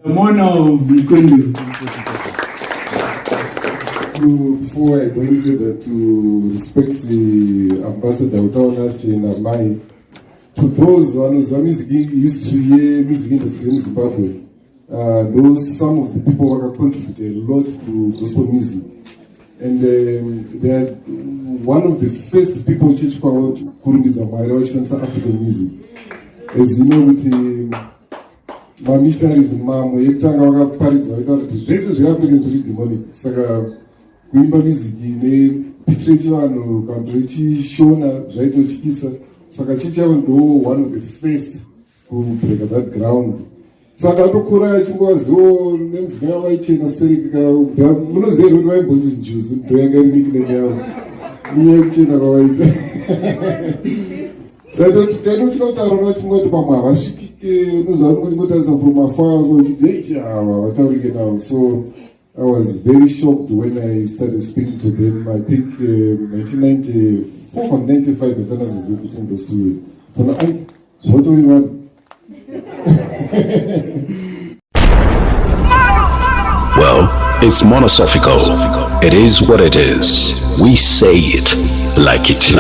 Mono Mkwendu. Before I go any further, to respect the ambassador Utaona Shena Mai, to those who music history, music industry in Zimbabwe, those some of the people who have contributed a lot to gospel music, and they are one of the first people to teach about Kurumbiza South African music. As you know, with my missionaries in Mamwe, yekutanga vakaparidza vaita kuti zvese zveAfrican zviri demonic. Saka kuimba music nepitire chivanhu kana vechishona zvaitotyisa. Saka chichava ndo one of the first to break that ground. Saka atokura achingozivo nemudzimai vaichena stereka. Munoziva kuti vaimbonzi Jews, ndo yanga iri nickname yavo. Nyaya yekuchena kwavaita. Saka tainochina kutaura vachingoti pamwe havasvikike unoziva kuti ngotarisa from afar so uchiti ava vataurike navo. So I was very shocked when I started speaking to them. I think 1994 or 95 between those 2 years. What do you want? Well, it's monosophical. It is what it is. We say it like it.